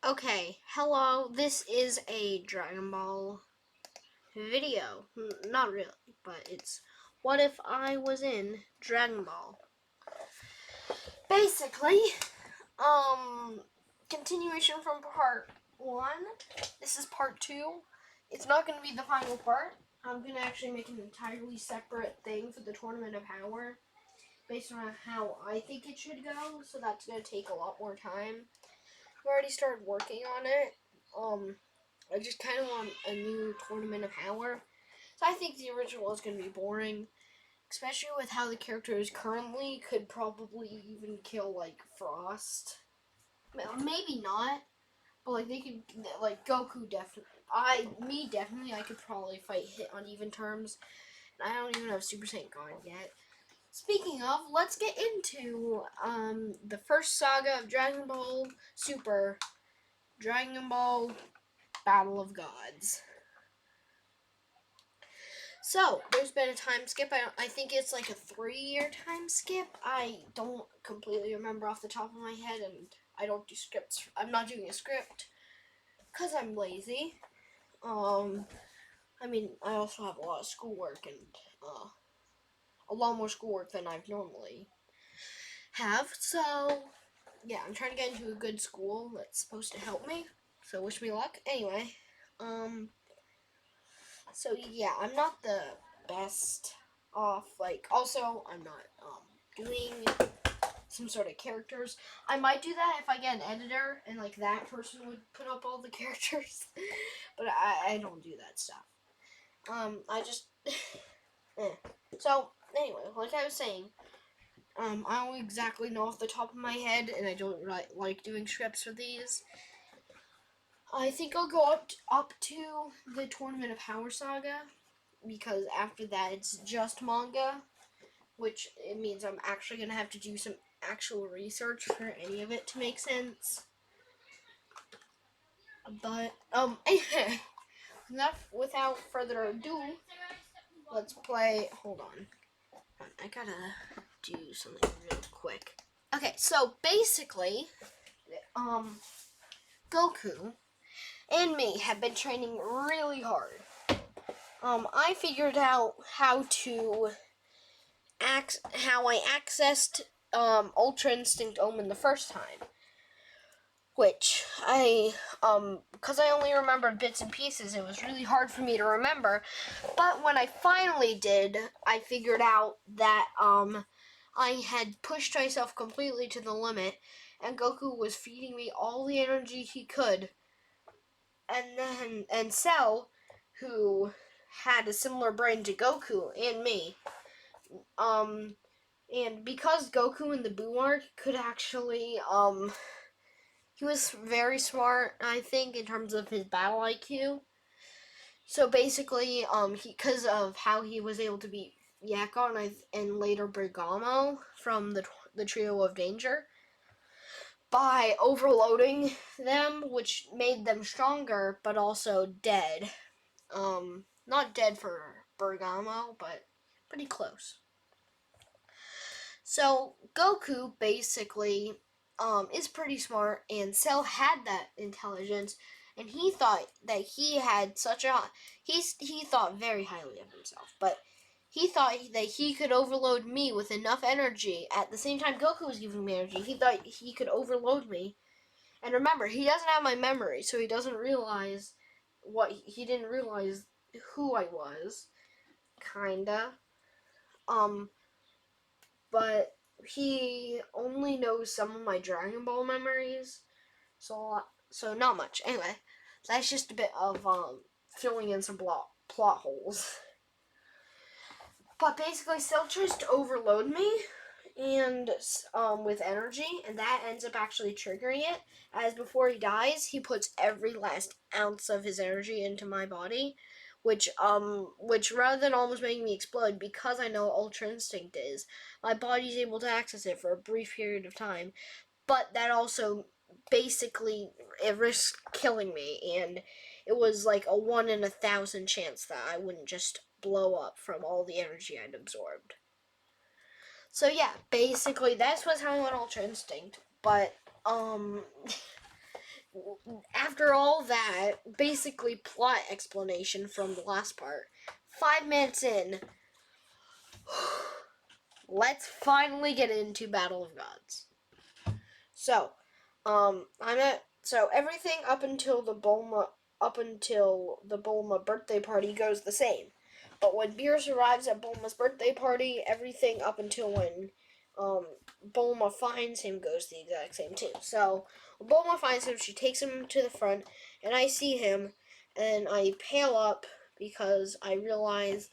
Okay, hello, this is a Dragon Ball video. Not really, but it's what if I was in Dragon Ball. Basically, continuation from part 1. This is part 2. It's not going to be the final part. I'm going to actually make an entirely separate thing for the Tournament of Power based on how I think it should go, so that's going to take a lot more time. We already started working on it. I just kind of want a new Tournament of Power. So I think the original is going to be boring, especially with how the character is currently. Could probably even kill like Frost. Maybe not, but like they could, like Goku definitely. Definitely. I could probably fight Hit on even terms. And I don't even have Super Saiyan God yet. Speaking of, let's get into the first saga of Dragon Ball Super, Dragon Ball Battle of Gods. So, there's been a time skip. I think it's like a 3-year time skip. I don't completely remember off the top of my head, and I don't do scripts. I'm not doing a script because I'm lazy. I also have a lot of schoolwork and a lot more schoolwork than I've normally have. So, yeah, I'm trying to get into a good school that's supposed to help me. So, wish me luck. Anyway, so yeah, I'm not the best off. Like, also, I'm not doing some sort of characters. I might do that if I get an editor and like that person would put up all the characters, but I don't do that stuff. I just So anyway, like I was saying, I don't exactly know off the top of my head, and I don't like doing scripts for these. I think I'll go up to the Tournament of Power saga, because after that it's just manga, which it means I'm actually going to have to do some actual research for any of it to make sense. But, anyway, without further ado, let's play, hold on. I gotta do something real quick. Okay, so basically, Goku and me have been training really hard. I figured out how I accessed Ultra Instinct Omen the first time, which because I only remembered bits and pieces, it was really hard for me to remember. But when I finally did, I figured out that I had pushed myself completely to the limit, and Goku was feeding me all the energy he could. And Cell, who had a similar brain to Goku and me, and because Goku in the Buu arc could actually, he was very smart, I think, in terms of his battle IQ. So basically, because of how he was able to beat Yakon and later Bergamo from the Trio of Danger, by overloading them, which made them stronger, but also dead. Not dead for Bergamo, but pretty close. So Goku basically is pretty smart, and Cell had that intelligence, and he thought that he had he thought very highly of himself, but he thought that he could overload me with enough energy. At the same time Goku was giving me energy, he thought he could overload me. And remember, he doesn't have my memory, so he didn't realize who I was, kinda. But he only knows some of my Dragon Ball memories, so not much. Anyway, that's just a bit of filling in some plot holes. But basically, Cell tries to overload me and with energy, and that ends up actually triggering it. As before he dies, he puts every last ounce of his energy into my body, which rather than almost making me explode, because I know Ultra Instinct is, my body's able to access it for a brief period of time. But that also basically it risks killing me, and it was like a 1 in 1,000 chance that I wouldn't just blow up from all the energy I'd absorbed. So yeah, basically that's what's how I went Ultra Instinct. But after all that, basically plot explanation from the last part, 5 minutes in, let's finally get into Battle of Gods. So, everything up until the Bulma birthday party goes the same. But when Beerus arrives at Bulma's birthday party, everything up until when Bulma finds him goes the exact same too. So when Bulma finds him, she takes him to the front, and I see him, and I pale up because I realize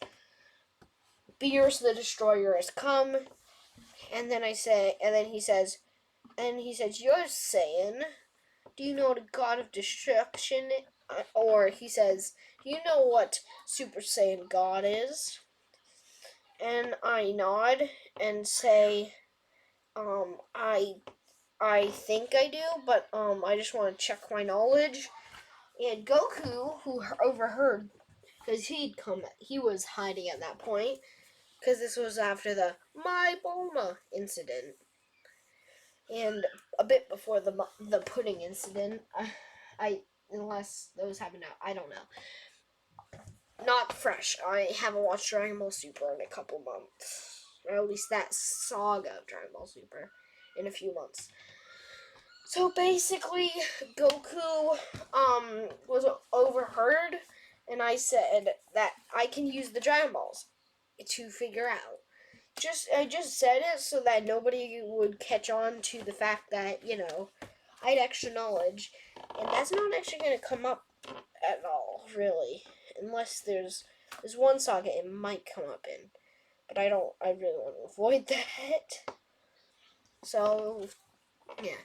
Beerus the Destroyer has come. And then he says, "You're Saiyan. Do you know the God of Destruction?" Or he says, "Do you know what Super Saiyan God is?" And I nod and say, I think I do, but I just want to check my knowledge." And Goku, who overheard, because he was hiding at that point, because this was after the My Bulma incident, and a bit before the pudding incident. Unless those happened now, I don't know. Not fresh. I haven't watched Dragon Ball Super in a couple months, or at least that saga of Dragon Ball Super in a few months. So basically, Goku was overheard, and I said that I can use the Dragon Balls to figure out. I just said it so that nobody would catch on to the fact that, I had extra knowledge. And that's not actually going to come up at all, really. Unless there's one saga it might come up in. But I really want to avoid that. So, yeah.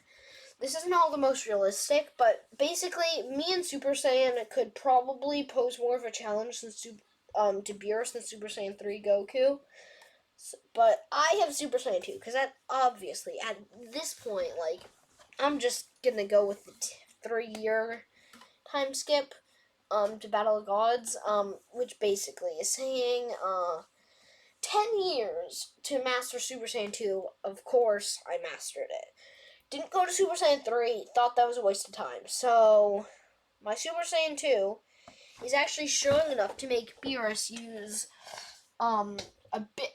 This isn't all the most realistic, but basically, me and Super Saiyan could probably pose more of a challenge to Beerus than Super Saiyan 3 Goku. But I have Super Saiyan 2, because obviously, at this point, I'm just gonna go with the 3-year time skip, to Battle of Gods, which basically is saying, 10 years to master Super Saiyan 2. Of course, I mastered it. Didn't go to Super Saiyan 3, thought that was a waste of time. So, my Super Saiyan 2 is actually strong enough to make Beerus use,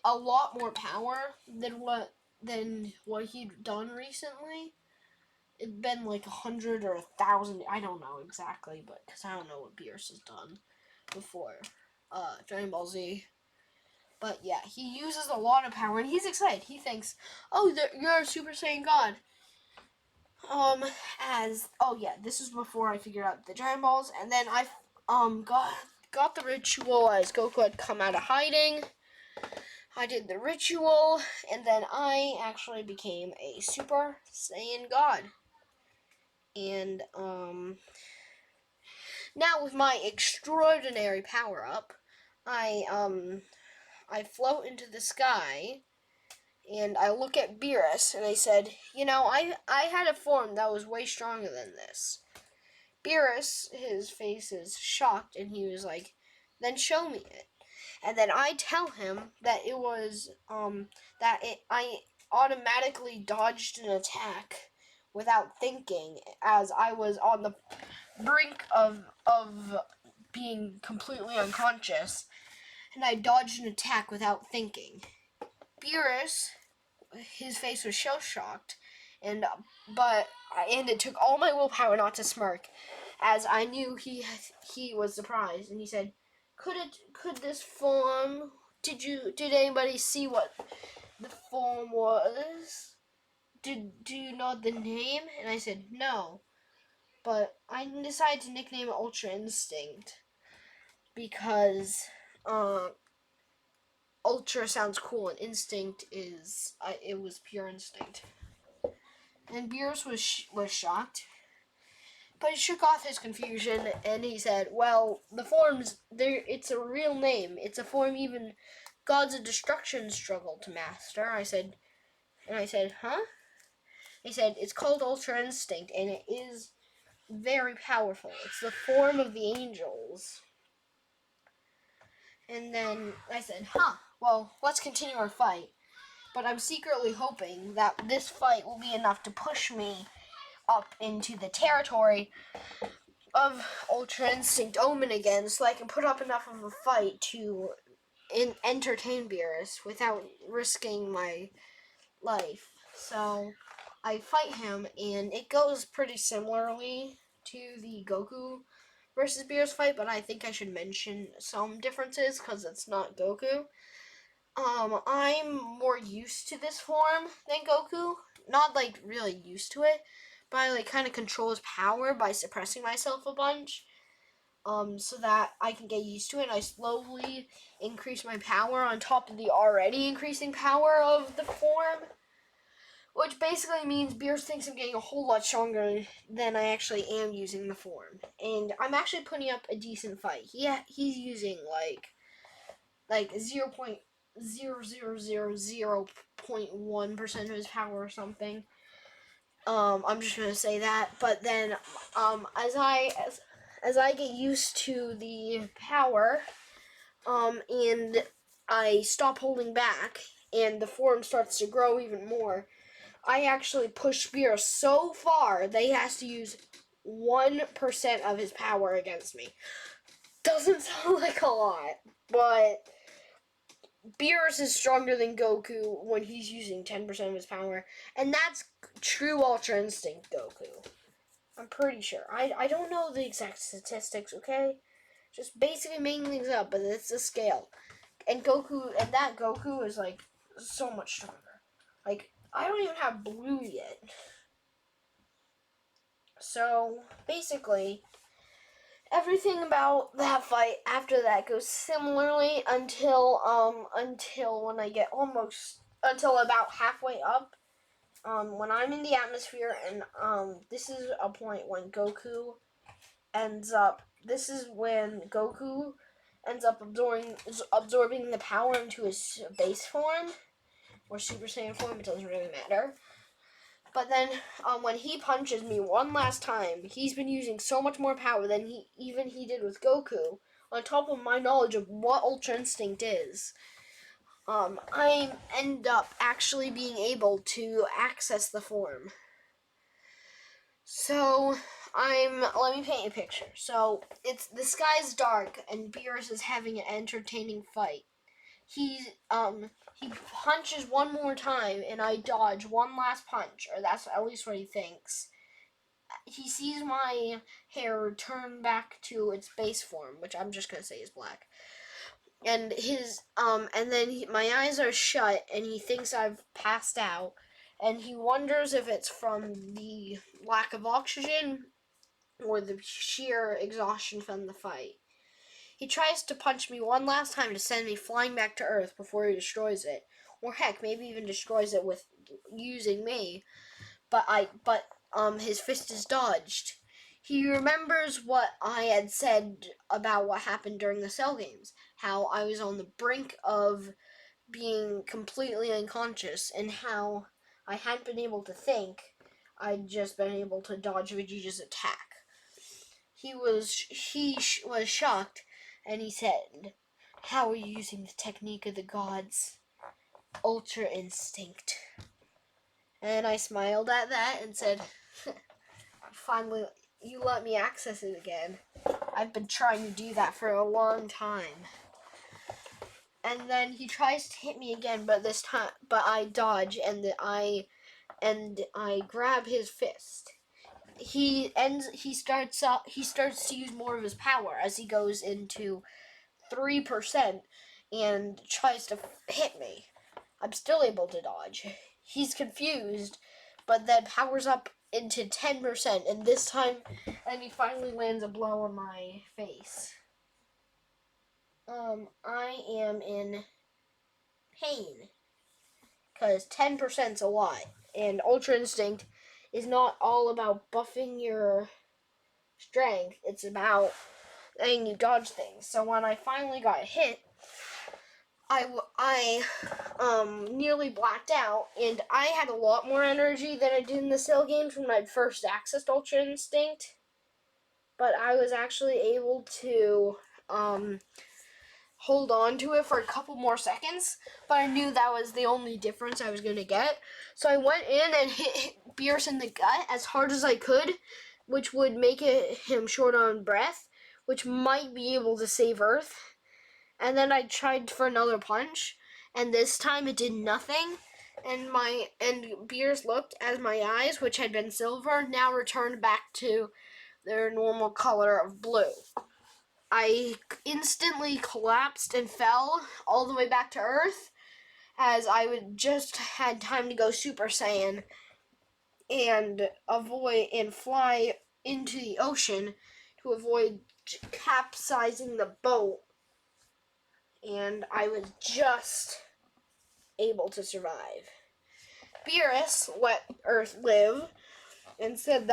a lot more power than what he'd done recently. It'd been like 100 or 1,000. I don't know exactly, but because I don't know what Beerus has done before Dragon Ball Z. But yeah, he uses a lot of power, and he's excited. He thinks, "Oh, you're a Super Saiyan God." This is before I figured out the Dragon Balls, and then I got the ritual as Goku had come out of hiding. I did the ritual, and then I actually became a Super Saiyan God. And, now with my extraordinary power-up, I float into the sky, and I look at Beerus, and I said, I had a form that was way stronger than this. Beerus, his face is shocked, and he was like, "Then show me it." And then I tell him that it was, I automatically dodged an attack without thinking, as I was on the brink of being completely unconscious, and I dodged an attack without thinking. Beerus, his face was shell shocked, and it took all my willpower not to smirk, as I knew he was surprised, and he said, "Could this form? Did anybody see what the form was? Do you know the name?" And I said, "No, but I decided to nickname it Ultra Instinct because Ultra sounds cool, and Instinct it was pure instinct." And Beerus was shocked, but he shook off his confusion, and he said, "Well, the form's there. It's a real name. It's a form even gods of destruction struggle to master." I said, "Huh?" He said, "It's called Ultra Instinct, and it is very powerful. It's the form of the angels." And then I said, "Huh, well, let's continue our fight. But I'm secretly hoping that this fight will be enough to push me up into the territory of Ultra Instinct Omen again, so I can put up enough of a fight to entertain Beerus without risking my life. So I fight him, and it goes pretty similarly to the Goku versus Beerus fight, but I think I should mention some differences because it's not Goku. I'm more used to this form than Goku. Not like really used to it, but I like kind of control his power by suppressing myself a bunch. So that I can get used to it. I slowly increase my power on top of the already increasing power of the form, which basically means Beerus thinks I'm getting a whole lot stronger than I actually am using the form. And I'm actually putting up a decent fight. He's using like 0.0000.1% of his power or something. I'm just gonna say that. But then, as I get used to the power, and I stop holding back, and the form starts to grow even more, I actually push Beerus so far that he has to use 1% of his power against me. Doesn't sound like a lot, but Beerus is stronger than Goku when he's using 10% of his power, and that's true Ultra Instinct Goku. I'm pretty sure. I don't know the exact statistics, okay? Just basically making things up, but it's a scale. And that Goku is like so much stronger. Like, I don't even have blue yet. So, basically, everything about that fight after that goes similarly until when I get until about halfway up. When I'm in the atmosphere, and this is a point when Goku ends up. This is when Goku ends up absorbing the power into his base form or Super Saiyan form. It doesn't really matter. But then, when he punches me one last time, he's been using so much more power than he did with Goku. On top of my knowledge of what Ultra Instinct is, I end up actually being able to access the form. So, let me paint a picture. So, the sky's dark, and Beerus is having an entertaining fight. He punches one more time, and I dodge one last punch, or that's at least what he thinks. He sees my hair return back to its base form, which I'm just gonna say is black. And my eyes are shut, and he thinks I've passed out, and he wonders if it's from the lack of oxygen or the sheer exhaustion from the fight. He tries to punch me one last time to send me flying back to Earth before he destroys it. Or heck, maybe even destroys it with using me. But his fist is dodged. He remembers what I had said about what happened during the Cell Games. How I was on the brink of being completely unconscious, and how I hadn't been able to think. I'd just been able to dodge Vegeta's attack. He was shocked, and he said, "How are you using the technique of the gods? Ultra Instinct." And I smiled at that and said, "Finally, you let me access it again. I've been trying to do that for a long time." And then he tries to hit me again, but I dodge, and I grab his fist. He starts to use more of his power as he goes into 3% and tries to hit me. I'm still able to dodge. He's confused, but then powers up into 10%, and this time, and he finally lands a blow on my face. I am in pain, because 10%'s a lot, and Ultra Instinct is not all about buffing your strength, it's about letting you dodge things. So when I finally got hit, I nearly blacked out, and I had a lot more energy than I did in the Cell Games when I'd first accessed Ultra Instinct. But I was actually able to hold on to it for a couple more seconds, but I knew that was the only difference I was going to get. So I went in and hit Beerus in the gut as hard as I could, which would make him short on breath, which might be able to save Earth. And then I tried for another punch, and this time it did nothing. And Beerus looked as my eyes, which had been silver, now returned back to their normal color of blue. I instantly collapsed and fell all the way back to Earth, as I would just had time to go Super Saiyan and fly into the ocean to avoid capsizing the boat, and I was just able to survive. Beerus let Earth live and said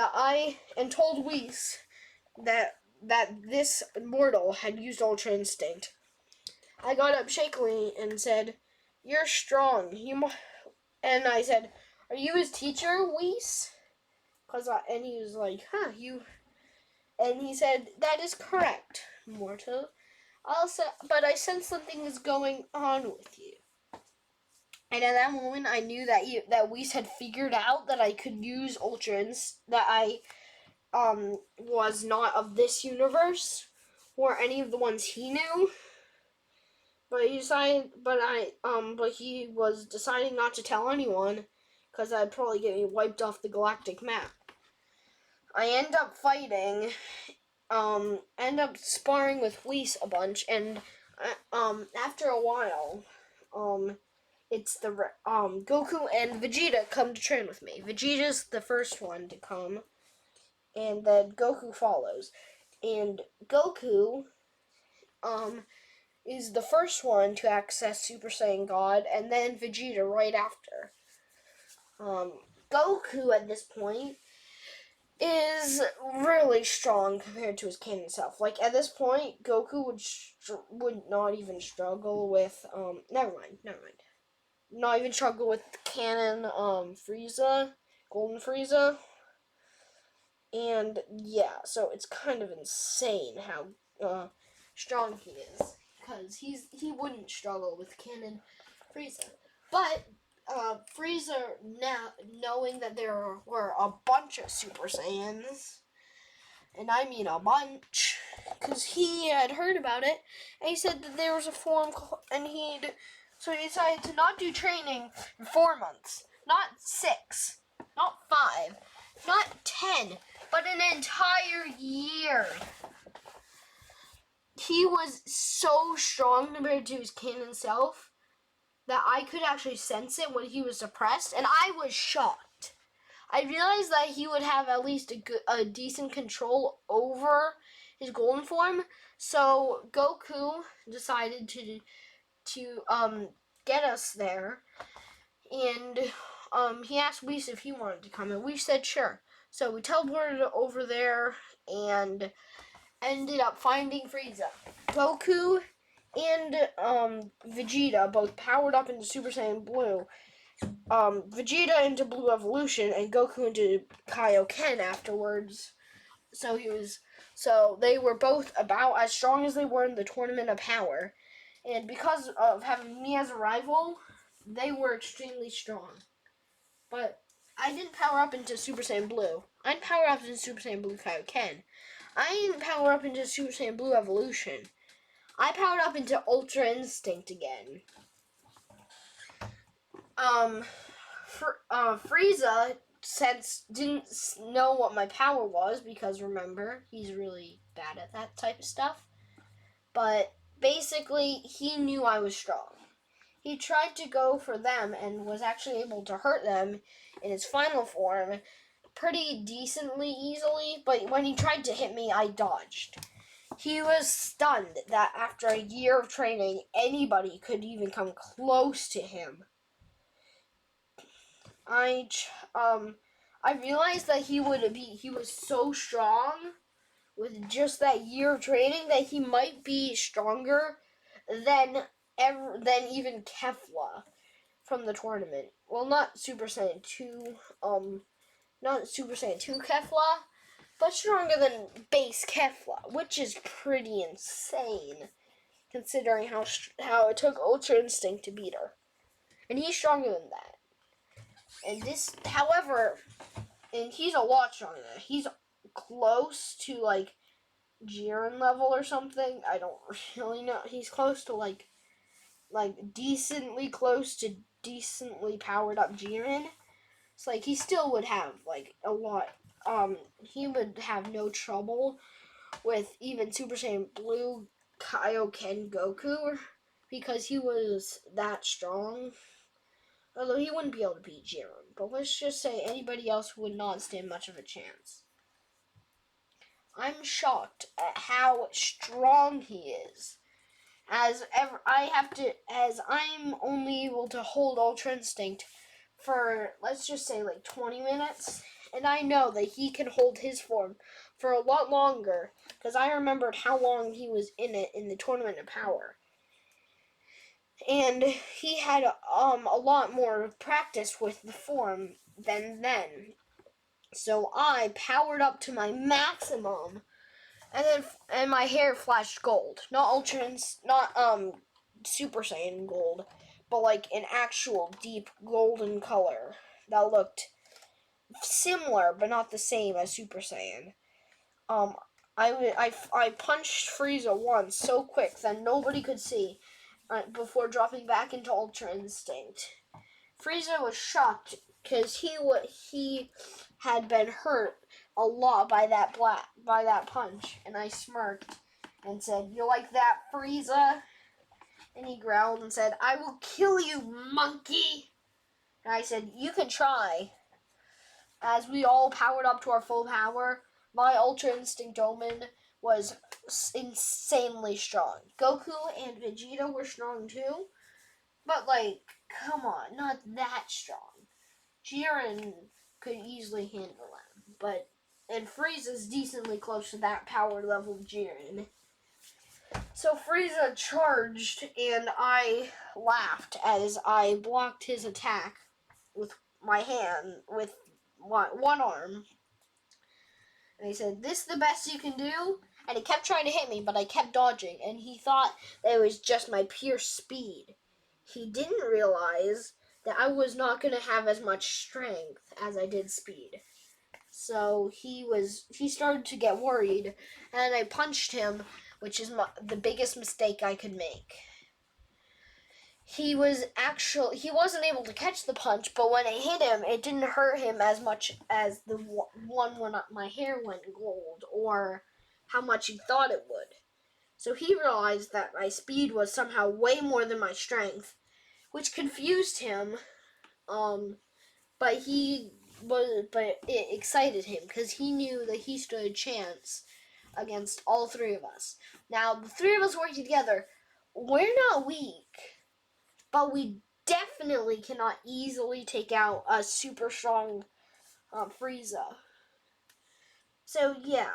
and told Whis that this mortal had used Ultra Instinct. I got up shakily and said, "You're strong. And I said, "Are you his teacher, Whis?" And he was like, "Huh, you?" And he said, "That is correct, mortal. But I sense something is going on with you." And at that moment, I knew that Whis had figured out that I could use that I was not of this universe or any of the ones he knew. But he was deciding not to tell anyone, because that'd probably get me wiped off the galactic map. I end up sparring with Whis a bunch, and after a while, it's Goku and Vegeta come to train with me. Vegeta's the first one to come, and then Goku follows. And Goku, is the first one to access Super Saiyan God, and then Vegeta right after. Goku at this point is really strong compared to his canon self. Like, at this point, Goku would not even struggle with, never mind. Not even struggle with canon, Frieza, Golden Frieza. And, yeah, so it's kind of insane how, strong he is. Because he wouldn't struggle with canon Frieza. But Frieza, now knowing that there were a bunch of Super Saiyans, and I mean a bunch, because he had heard about it, and he said that there was a form, so he decided to not do training for 4 months, not 6, not 5, not 10, but an entire year. He was so strong compared to his canon self that I could actually sense it when he was suppressed, and I was shocked. I realized that he would have at least a decent control over his golden form, so Goku decided to get us there, and he asked Whis if he wanted to come, and we said sure. So we teleported over there and ended up finding Frieza. Goku and Vegeta both powered up into Super Saiyan Blue. Vegeta into Blue Evolution, and Goku into Kaioken afterwards. So they were both about as strong as they were in the Tournament of Power. And because of having me as a rival, they were extremely strong. But I didn't power up into Super Saiyan Blue. I didn't power up into Super Saiyan Blue Kaioken. I didn't power up into Super Saiyan Blue Evolution. I powered up into Ultra Instinct again. Frieza didn't know what my power was, because remember, he's really bad at that type of stuff. But basically, he knew I was strong. He tried to go for them and was actually able to hurt them in his final form pretty decently easily, but when he tried to hit me, I dodged. He was stunned that after a year of training, anybody could even come close to him. I realized that he was so strong with just that year of training that he might be stronger than even Kefla from the tournament. Well, not Super Saiyan 2, not Super Saiyan 2 Kefla, but stronger than base Kefla, which is pretty insane. considering how it took Ultra Instinct to beat her. And he's stronger than that. And this, however, and he's a lot stronger than that. He's close to, like, Jiren level or something. I don't really know. He's close to, like decently close to decently powered up Jiren. It's like he still would have, like, a lot. He would have no trouble with even Super Saiyan Blue Kaioken Goku because he was that strong. Although he wouldn't be able to beat Jiren. But let's just say anybody else would not stand much of a chance. I'm shocked at how strong he is. As I'm only able to hold Ultra Instinct for, let's just say, like 20 minutes. And I know that he can hold his form for a lot longer, because I remembered how long he was in it in the Tournament of Power. And he had a lot more practice with the form than then. So I powered up to my maximum, and my hair flashed gold. Not Super Saiyan gold, but like an actual deep golden color that looked similar but not the same as Super Saiyan. I punched Frieza once so quick that nobody could see before dropping back into Ultra Instinct. Frieza was shocked because he had been hurt a lot by that punch, and I smirked and said, "You like that, Frieza?" And he growled and said, "I will kill you, monkey!" And I said, "You can try." As we all powered up to our full power, my Ultra Instinct Omen was insanely strong. Goku and Vegeta were strong too, but, like, come on, not that strong. Jiren could easily handle them, and Frieza's decently close to that power level of Jiren. So Frieza charged, and I laughed as I blocked his attack with my hand, with one arm. And he said, "This is the best you can do?" And he kept trying to hit me, but I kept dodging, and he thought that it was just my pure speed. He didn't realize that I was not going to have as much strength as I did speed. So he started to get worried, and I punched him, which is the biggest mistake I could make. He wasn't able to catch the punch, but when I hit him, it didn't hurt him as much as the one when my hair went gold, or how much he thought it would. So he realized that my speed was somehow way more than my strength, which confused him, but it excited him, because he knew that he stood a chance against all three of us. Now, the three of us working together, we're not weak, but we definitely cannot easily take out a super strong Frieza. So yeah,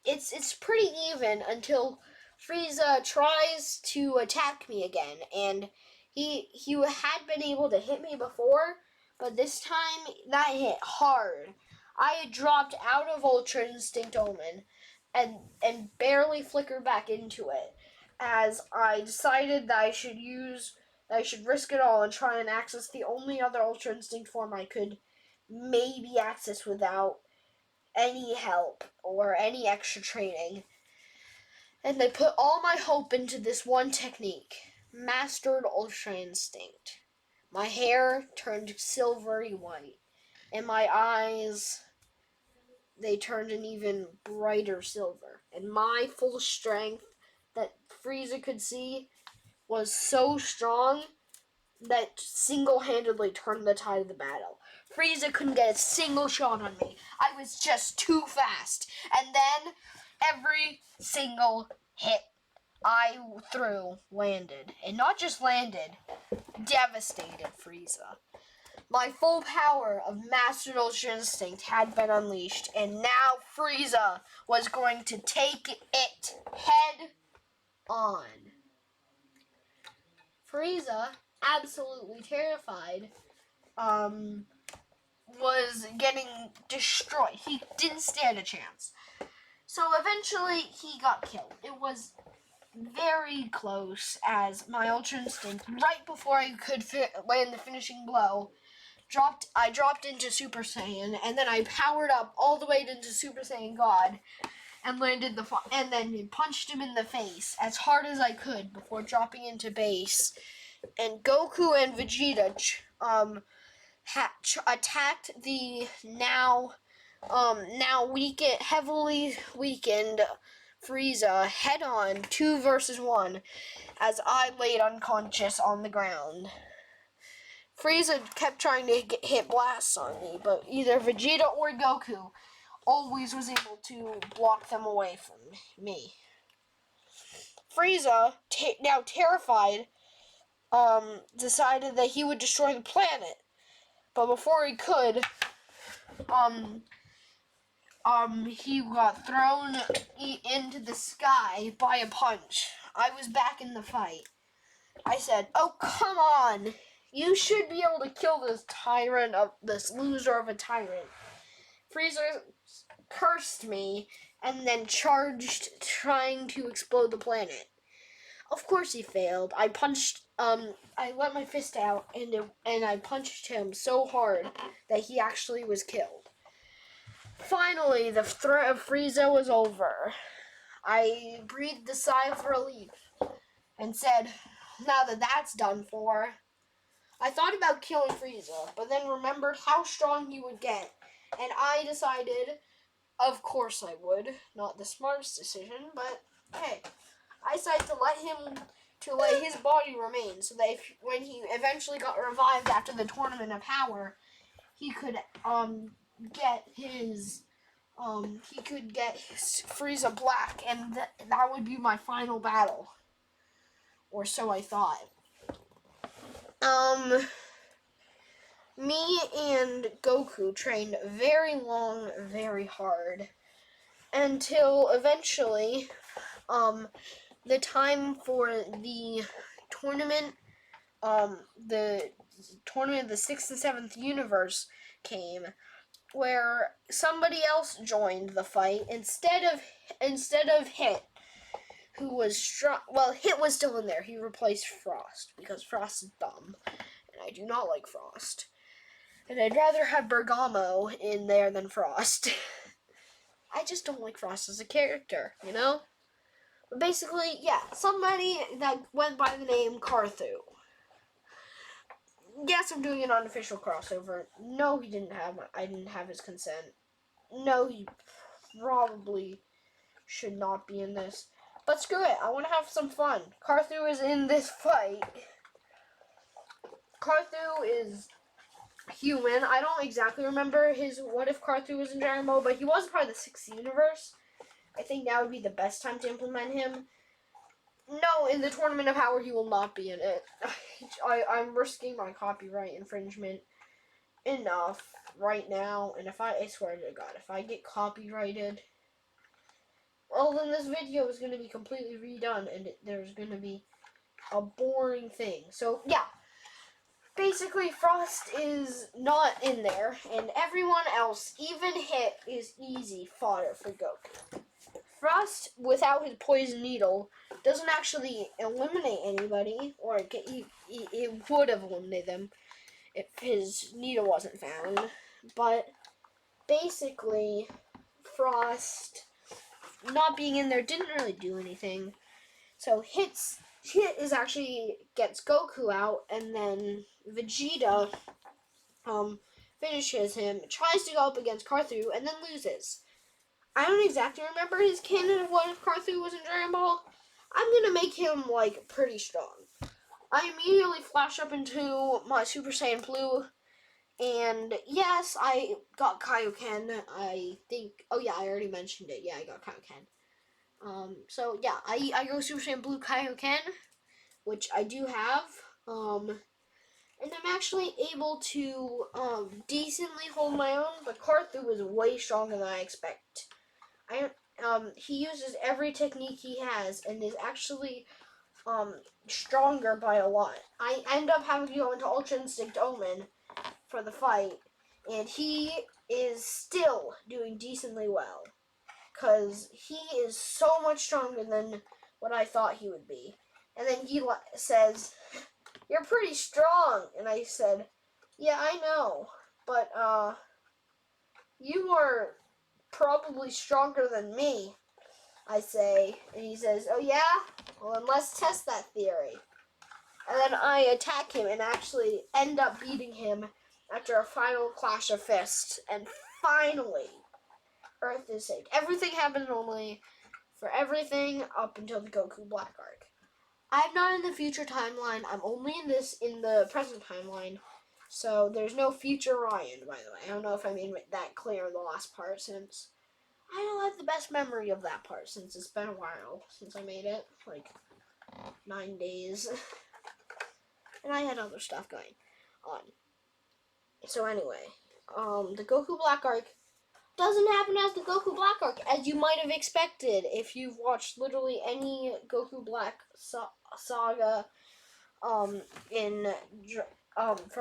it's pretty even until Frieza tries to attack me again, and he had been able to hit me before, but this time that hit hard. I had dropped out of Ultra Instinct Omen and barely flickered back into it, as I decided that I should risk it all and try and access the only other Ultra Instinct form I could maybe access without any help or any extra training. And I put all my hope into this one technique, Mastered Ultra Instinct. My hair turned silvery white, and my eyes, they turned an even brighter silver. And my full strength that Frieza could see was so strong that single-handedly turned the tide of the battle. Frieza couldn't get a single shot on me. I was just too fast. And then every single hit I threw landed. And not just landed, devastated Frieza. My full power of Mastered Ultra Instinct had been unleashed, and now Frieza was going to take it head on. Frieza, absolutely terrified, was getting destroyed. He didn't stand a chance. So eventually he got killed. It was very close as my Ultra Instinct, right before I could land the finishing blow, I dropped into Super Saiyan, and then I powered up all the way into Super Saiyan God, and landed and then punched him in the face as hard as I could before dropping into base. And Goku and Vegeta attacked the now heavily weakened Frieza head on, 2 versus 1, as I laid unconscious on the ground. Frieza kept trying to hit blasts on me, but either Vegeta or Goku always was able to block them away from me. Frieza, now terrified, decided that he would destroy the planet. But before he could, he got thrown into the sky by a punch. I was back in the fight. I said, "Oh, come on! You should be able to kill this loser of a tyrant." Frieza cursed me and then charged, trying to explode the planet. Of course he failed. I let my fist out and I punched him so hard that he actually was killed. Finally, the threat of Frieza was over. I breathed a sigh of relief and said, now that that's done for. I thought about killing Frieza, but then remembered how strong he would get, and I decided, of course I would. Not the smartest decision, but hey, I decided to let his body remain, so that when he eventually got revived after the Tournament of Power, he could get his Frieza Black, and that would be my final battle, or so I thought. Me and Goku trained very long, very hard, until eventually, the time for the tournament, the tournament of the 6th and 7th universe came, where somebody else joined the fight instead of Hit, who was strong. Well, Hit was still in there. He replaced Frost because Frost is dumb, and I do not like Frost. And I'd rather have Bergamo in there than Frost. I just don't like Frost as a character, you know? But basically, yeah, somebody that went by the name Carthu. Yes, I'm doing an unofficial crossover. No, I didn't have his consent. No, he probably should not be in this. But screw it, I want to have some fun. Carthu is in this fight. Carthu is human. I don't exactly remember what if Carthu was in Dragon Ball, but he was part of the 6th universe. I think that would be the best time to implement him. No, in the Tournament of Power, he will not be in it. I'm risking my copyright infringement enough right now, and I swear to God, if I get copyrighted, well, then this video is going to be completely redone, and there's going to be a boring thing. So, yeah. Basically, Frost is not in there, and everyone else, even Hit, is easy fodder for Goku. Frost, without his poison needle, doesn't actually eliminate anybody, or it would have eliminated them if his needle wasn't found. But basically, Frost not being in there didn't really do anything. So Hit gets Goku out, and then Vegeta finishes him, tries to go up against Carthu, and then loses. I don't exactly remember his canon of what if Carthu was in Dragon Ball. I'm gonna make him, like, pretty strong. I immediately flash up into my Super Saiyan Blue, and yes, I got Kaioken. I think, oh yeah, I already mentioned it. Yeah, I got Kaioken. So yeah, I go Super Saiyan Blue Kaioken, which I do have. And I'm actually able to decently hold my own, but Carthu is way stronger than I expect. He uses every technique he has and is actually stronger by a lot. I end up having to go into Ultra Instinct Omen for the fight, and he is still doing decently well, because he is so much stronger than what I thought he would be. And then he says, "You're pretty strong." And I said, "Yeah, I know. But, you are probably stronger than me," I say. And he says, "Oh, yeah? Well, then let's test that theory." And then I attack him and actually end up beating him after a final clash of fists. And finally, Earth is saved. Everything happened normally for everything up until the Goku Black arc. I'm not in the future timeline. I'm only in the present timeline. So there's no future Ryan, by the way. I don't know if I made that clear in the last part, since I don't have the best memory of that part, since it's been a while since I made it, like 9 days. And I had other stuff going on. So anyway, the Goku Black arc doesn't happen as the Goku Black arc, as you might have expected if you've watched literally any Goku Black saga from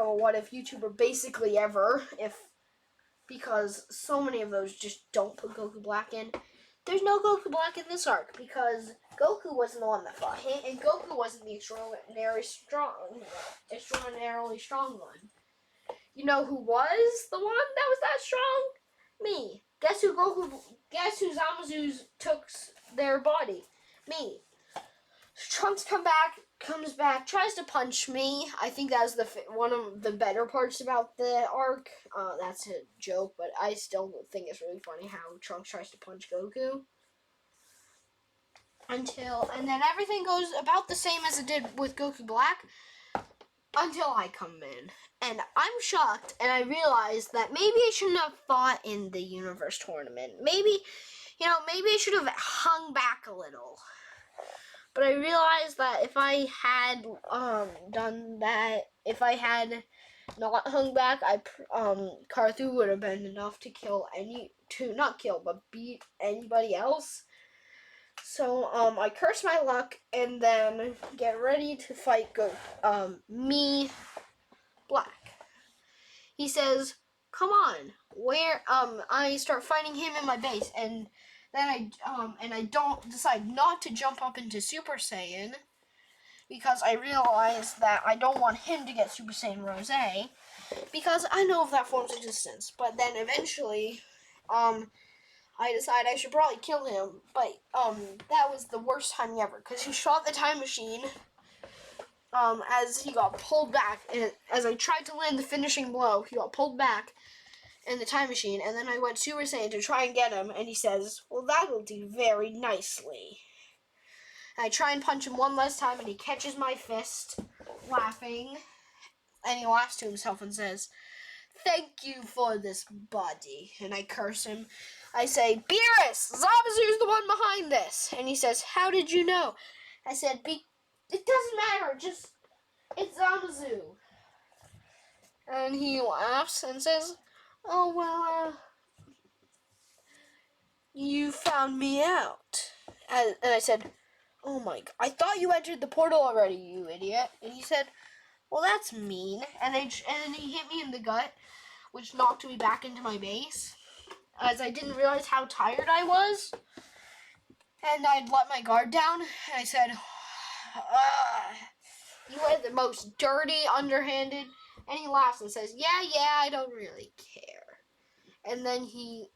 a What If YouTuber basically ever, because so many of those just don't put Goku Black in. There's no Goku Black in this arc because Goku wasn't the one that fought him, and Goku wasn't the extraordinarily strong one. You know who was the one that was that strong? Me. Guess who Zamasu took their body? Me. Trunks comes back, tries to punch me. I think that's one of the better parts about the arc. That's a joke, but I still think it's really funny how Trunks tries to punch Goku. And then everything goes about the same as it did with Goku Black until I come in. And I'm shocked, and I realized that maybe I shouldn't have fought in the Universe Tournament. Maybe I should have hung back a little. But I realized that if I had done that, if I had not hung back, Carthu would have been enough to but beat anybody else. So I curse my luck and then get ready to fight me, Black. He says, "Come on." I start fighting him in my base, and then I don't decide not to jump up into Super Saiyan because I realize that I don't want him to get Super Saiyan Rose because I know of that form's existence. But then eventually, I decide I should probably kill him. But that was the worst time ever because he shot the time machine. As he got pulled back, and as I tried to land the finishing blow, he got pulled back in the time machine, and then I went Super Saiyan to try and get him, and he says, "Well, that'll do very nicely." And I try and punch him one last time, and he catches my fist, laughing, and he laughs to himself and says, "Thank you for this body." And I curse him. I say, "Beerus, Zamazu's the one behind this." And he says, "How did you know?" I said, "It doesn't matter, it's Zamazu." And he laughs and says, "Oh, well, you found me out." And I said, "Oh my God, I thought you entered the portal already, you idiot." And he said, "Well, that's mean." And then he hit me in the gut, which knocked me back into my base, as I didn't realize how tired I was. And I'd let my guard down, and I said, "You are the most dirty, underhanded." And he laughs and says, "Yeah, I don't really care." And then he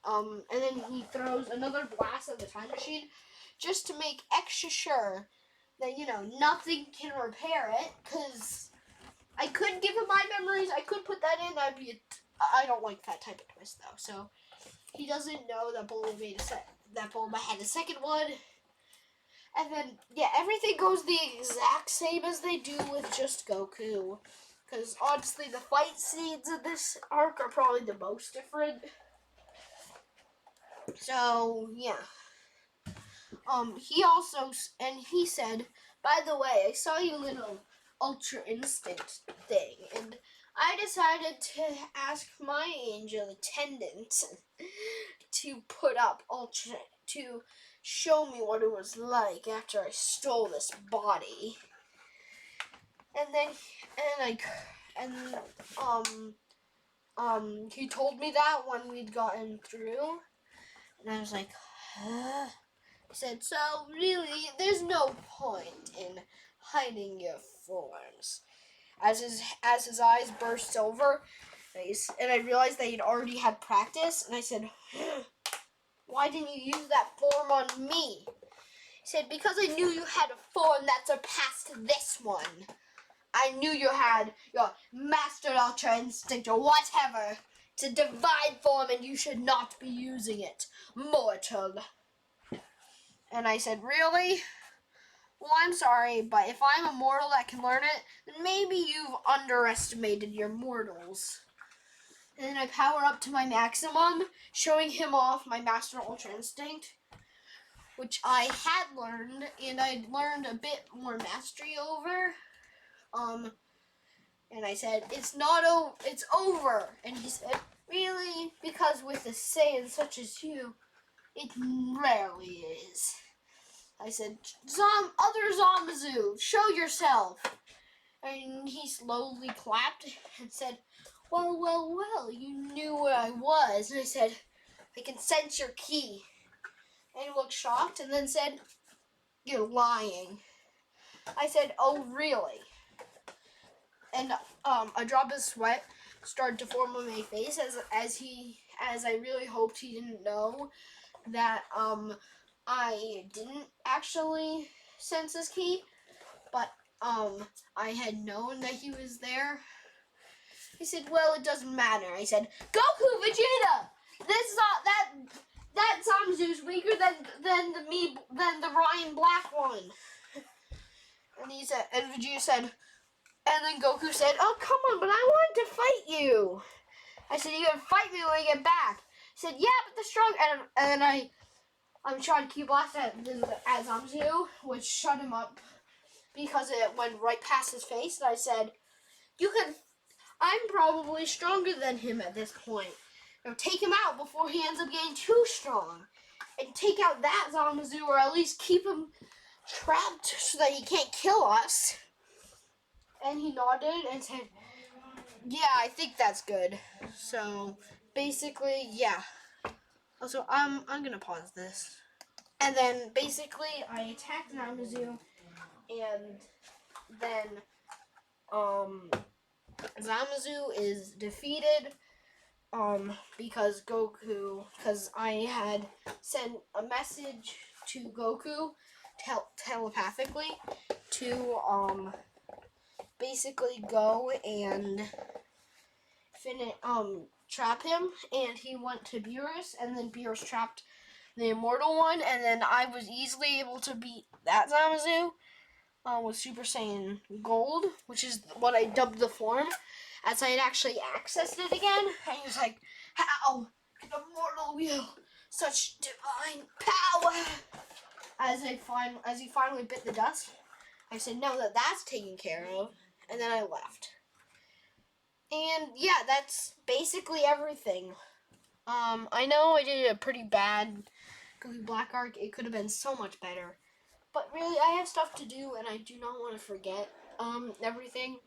throws another blast at the time machine, just to make extra sure that nothing can repair it. Cause I could give him my memories. I could put that in. I don't like that type of twist though. So he doesn't know that Bulma had a second one. And then, everything goes the exact same as they do with just Goku. Because, honestly, the fight scenes in this arc are probably the most different. So, yeah. He said, "By the way, I saw your little Ultra Instinct thing, and I decided to ask my angel attendant to put up to show me what it was like after I stole this body." And then, he told me that when we'd gotten through, and I was like, I said, so really, there's no point in hiding your forms. As his eyes burst over, and I realized that he'd already had practice, and I said, why didn't you use that form on me? He said, because I knew you had a form that surpassed this one. I knew you had your Master Ultra Instinct or whatever. It's a divine form and you should not be using it, mortal. And I said, really? Well, I'm sorry, but if I'm a mortal that can learn it, then maybe you've underestimated your mortals. And then I power up to my maximum, showing him off my Master Ultra Instinct, which I had learned, and I'd learned a bit more mastery over. And I said, it's over. And he said, really? Because with a Saiyan such as you, it rarely is. I said, other Zamasu, show yourself. And he slowly clapped and said, well, you knew where I was. And I said, I can sense your ki. And he looked shocked and then said, you're lying. I said, oh, really? And a drop of sweat started to form on my face as I really hoped he didn't know that I didn't actually sense his ki, but I had known that he was there. He said, well, it doesn't matter. I said, Goku, Vegeta! This is not that Zamazu's weaker than the Ryan Black one. And he said, and Vegeta said, and then Goku said, oh, come on, but I wanted to fight you. I said, you're going to fight me when I get back. He said, yeah, but the strong... And then I'm trying to keep blast at Zamasu, which shut him up because it went right past his face. And I said, I'm probably stronger than him at this point. Now take him out before he ends up getting too strong. And take out that Zamasu, or at least keep him trapped so that he can't kill us. And he nodded and said, yeah, I think that's good. So, basically, yeah. Also, I'm going to pause this. And then, basically, I attacked Zamasu, and then, Zamasu is defeated, because I had sent a message to Goku telepathically to, basically go and trap him, and he went to Beerus, and then Beerus trapped the Immortal one, and then I was easily able to beat that Zamasu with Super Saiyan Gold, which is what I dubbed the form, as I had actually accessed it again, and he was like, how can a mortal wield such divine power? As he finally bit the dust, I said, no, that's taken care of. And then I left. And yeah, that's basically everything. I know I did a pretty bad Goku Black arc. It could have been so much better. But really, I have stuff to do, and I do not want to forget everything.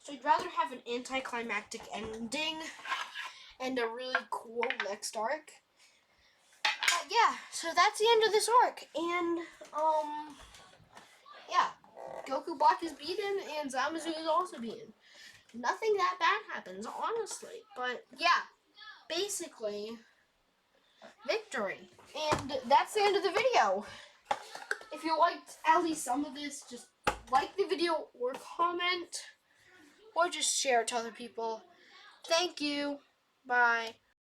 So I'd rather have an anticlimactic ending and a really cool next arc. Yeah, so that's the end of this arc. And, yeah. Goku Black is beaten, and Zamasu is also beaten. Nothing that bad happens, honestly. But, yeah, basically, victory. And that's the end of the video. If you liked at least some of this, just like the video or comment, or just share it to other people. Thank you. Bye.